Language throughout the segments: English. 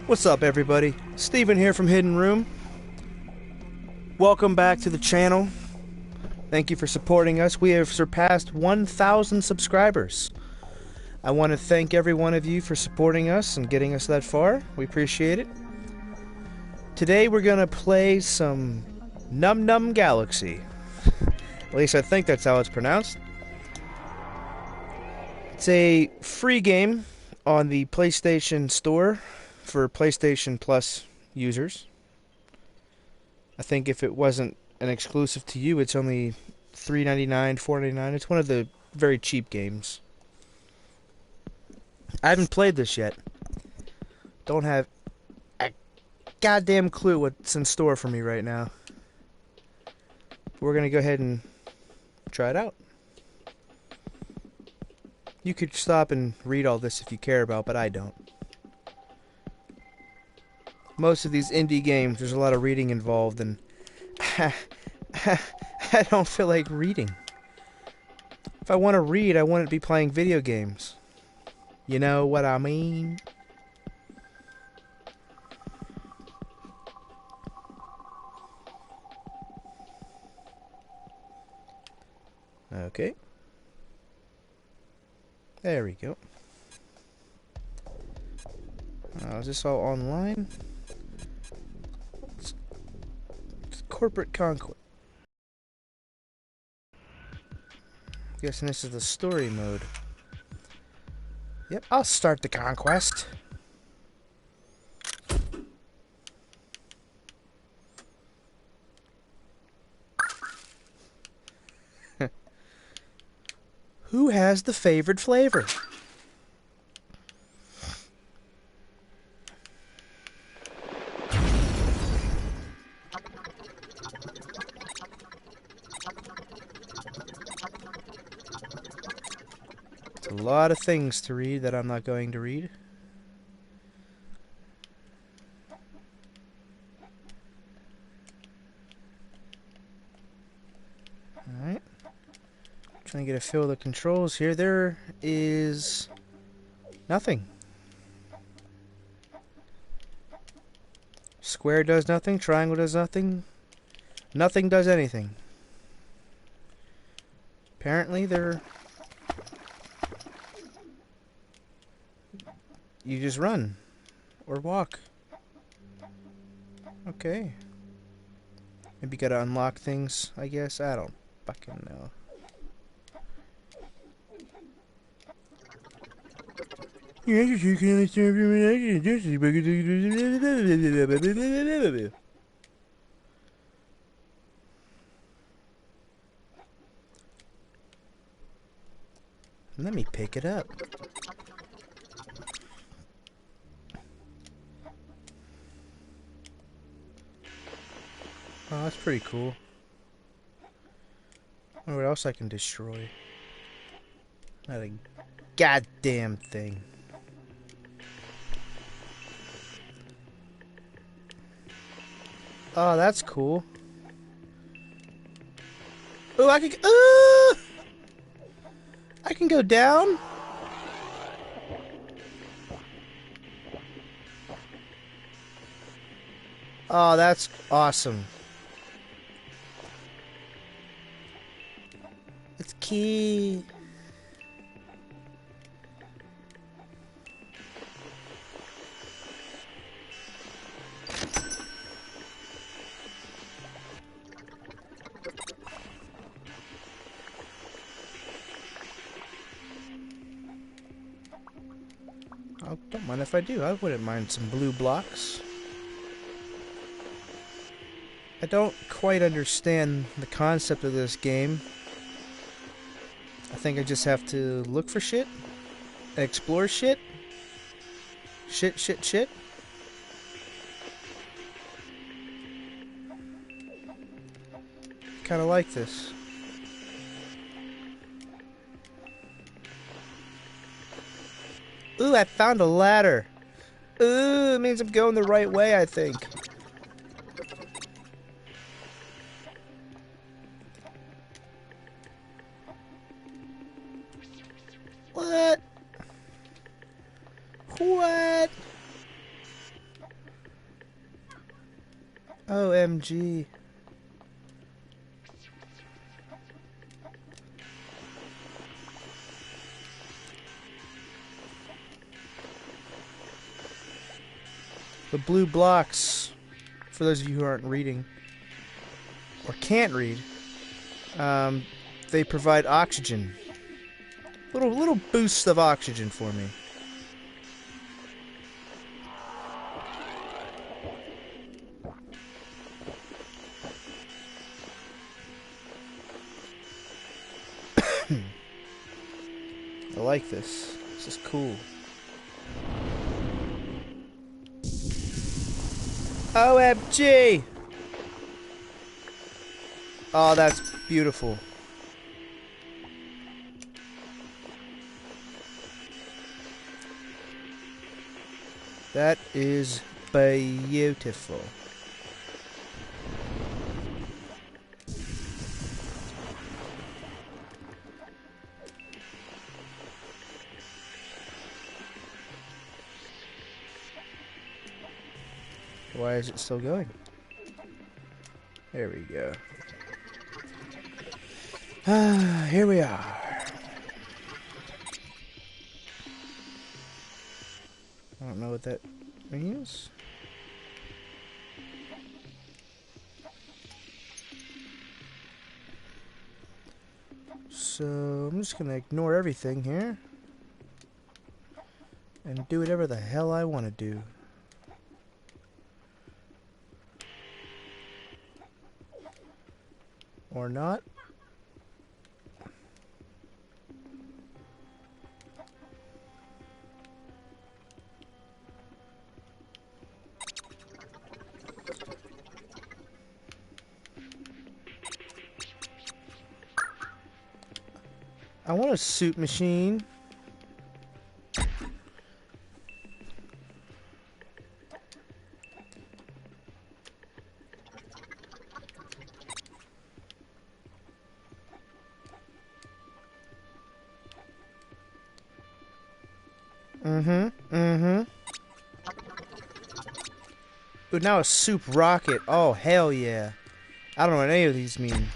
What's up, everybody? Steven here from Hidden Room. Welcome back to the channel. Thank you for supporting us. We have surpassed 1,000 subscribers. I want to thank every one of you for supporting us and getting us that far. We appreciate it. Today we're going to play some Nom Nom Galaxy. At least I think that's how it's pronounced. It's a free game on the PlayStation Store for PlayStation Plus users. I think if it wasn't an exclusive to you, it's only $3.99, $4.99. It's one of the very cheap games. I haven't played this yet. Don't have a goddamn clue what's in store for me right now. We're gonna go ahead and try it out. You could stop and read all this if you care about, but I don't. Most of these indie games, there's a lot of reading involved, and I don't feel like reading. If I want to read, I want to be playing video games. You know what I mean? Okay. There we go. Is this all online? It's corporate conquest. Guessing this is the story mode. Yep, I'll start the conquest. Who has the favored flavor? It's a lot of things to read that I'm not going to read. Alright. Trying to get a feel of the controls here. There is nothing. Square does nothing, triangle does nothing, nothing does anything. Apparently you just run or walk. Okay. Maybe gotta unlock things, I guess. I don't fucking know. Yes, you can understand your reaction. Let me pick it up. Oh, that's pretty cool. I wonder what else I can destroy. Not a goddamn thing. Oh, that's cool. Oh, I can go down. Oh, that's awesome. It's key. Oh, don't mind if I do. I wouldn't mind some blue blocks. I don't quite understand the concept of this game. I think I just have to look for shit, explore shit, shit. Kind of like this. Ooh, I found a ladder. Ooh, it means I'm going the right way, I think. What? What? OMG. The blue blocks, for those of you who aren't reading, or can't read, they provide oxygen. Little boosts of oxygen for me. I like this. This is cool. OMG! Oh, that's beautiful. That is beautiful. Why is it still going? There we go. Ah, here we are. I don't know what that means. So I'm just gonna ignore everything here and do whatever the hell I want to do. Or not. I want a suit machine. Ooh, now a soup rocket. Oh, hell yeah. I don't know what any of these mean.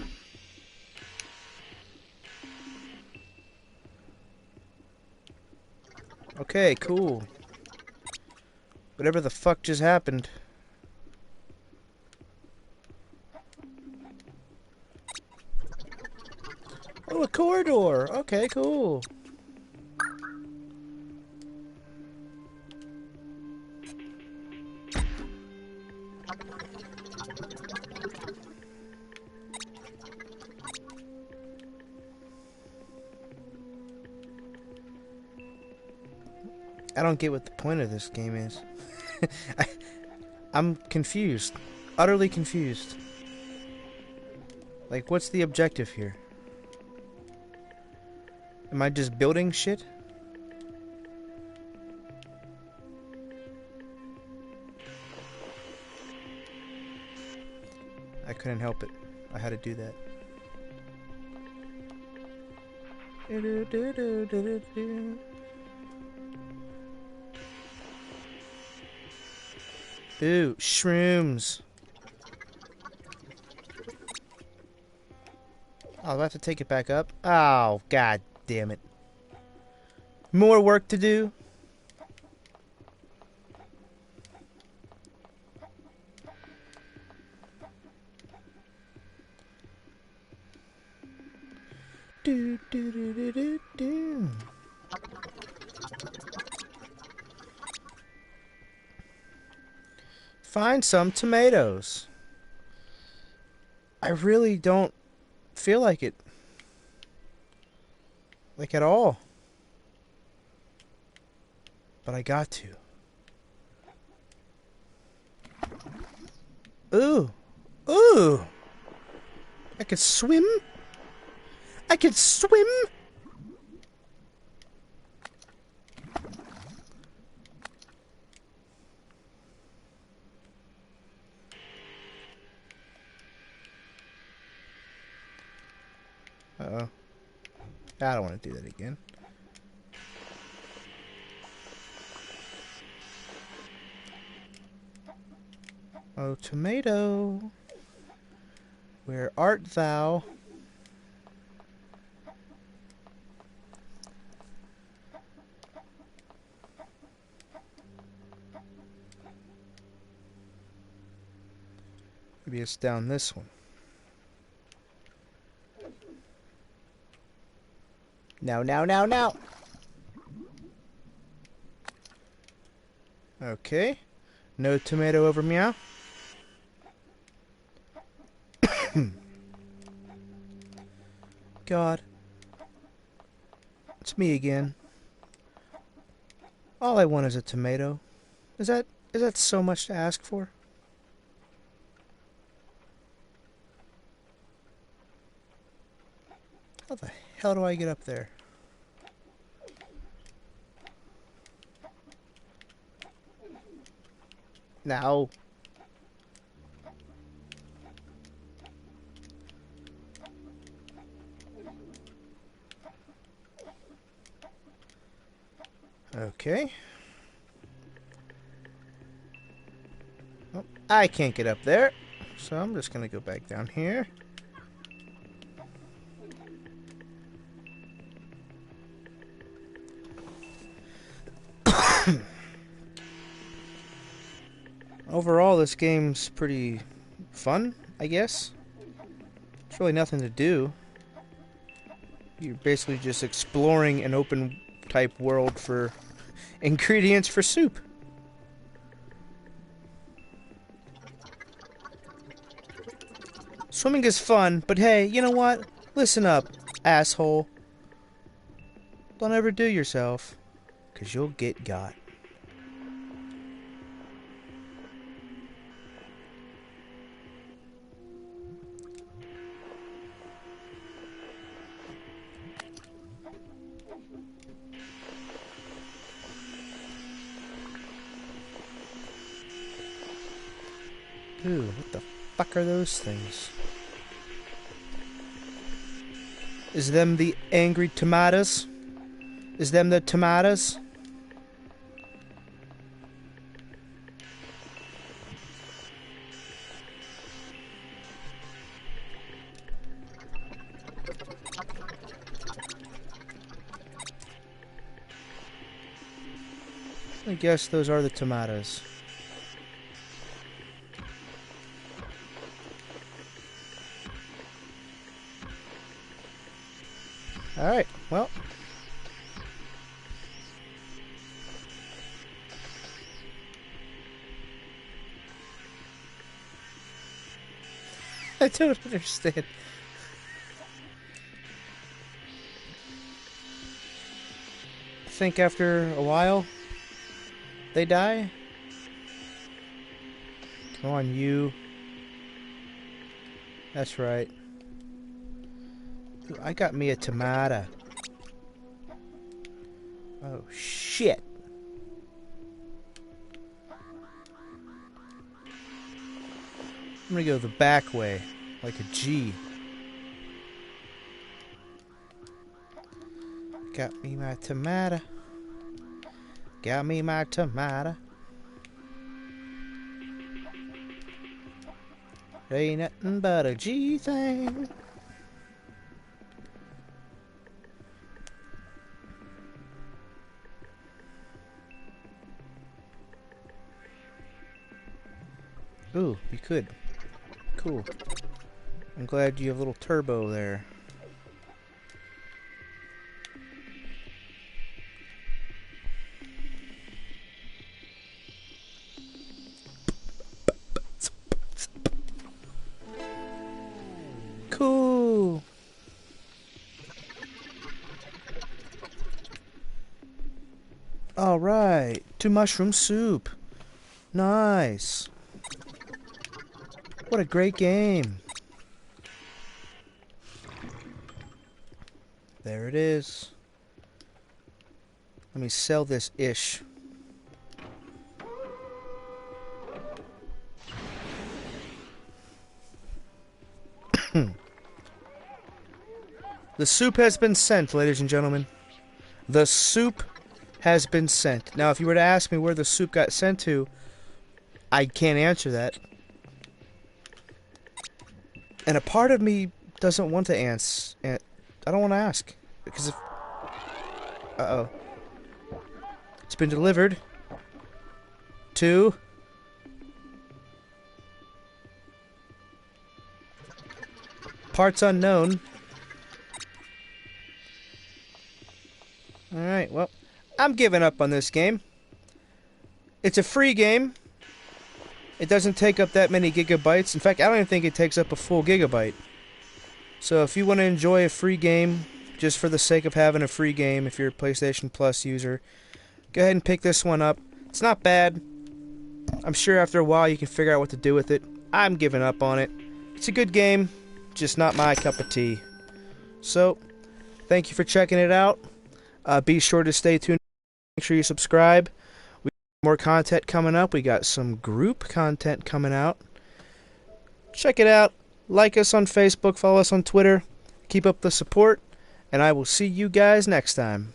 Okay, cool. Whatever the fuck just happened. Oh, a corridor. Okay, cool. I don't get what the point of this game is. I'm confused. Utterly confused. Like, what's the objective here? Am I just building shit? I couldn't help it. I had to do that. Ooh, shrooms. I'll have to take it back up. Oh, god damn it. More work to do? Do, do, do, do, do, do. Find some tomatoes. I really don't feel like it. Like at all. But I got to. Ooh. Ooh. I could swim. I could swim. Uh-oh. I don't want to do that again. Oh, tomato, where art thou? Maybe it's down this one. Now, now, now, now! Okay. No tomato over meow. God. It's me again. All I want is a tomato. Is that so much to ask for? How the hell do I get up there? Now. Okay. Oh, I can't get up there, so I'm just gonna go back down here. Overall, this game's pretty fun, I guess. There's really nothing to do. You're basically just exploring an open type world for ingredients for soup. Swimming is fun, but hey, you know what? Listen up, asshole. Don't overdo yourself, 'cause you'll get got. Ooh, what the fuck are those things? Is them the angry tomatoes? Is them the tomatoes? I guess those are the tomatoes. Alright, well. I don't understand. I think after a while, they die? Come on, you. That's right. Ooh, I got me a tomato. Oh, shit. I'm gonna go the back way, like a G. Got me my tomato. Got me my tomato. Ain't nothing but a G thing. Ooh, you could. Cool. I'm glad you have a little turbo there. Cool. All right, to mushroom soup. Nice. What a great game. There it is. Let me sell this ish. The soup has been sent, ladies and gentlemen. The soup has been sent. Now, if you were to ask me where the soup got sent to, I can't answer that. And a part of me doesn't want to answer. I don't want to ask. Because if... Uh-oh. It's been delivered to... Parts unknown. Alright, well, I'm giving up on this game. It's a free game. It doesn't take up that many gigabytes. In fact, I don't even think it takes up a full gigabyte. So if you want to enjoy a free game, just for the sake of having a free game, if you're a PlayStation Plus user, go ahead and pick this one up. It's not bad. I'm sure after a while you can figure out what to do with it. I'm giving up on it. It's a good game, just not my cup of tea. So, thank you for checking it out. Be sure to stay tuned. Make sure you subscribe. We got more content coming up. We got some group content coming out. Check it out. Like us on Facebook. Follow us on Twitter. Keep up the support. And I will see you guys next time.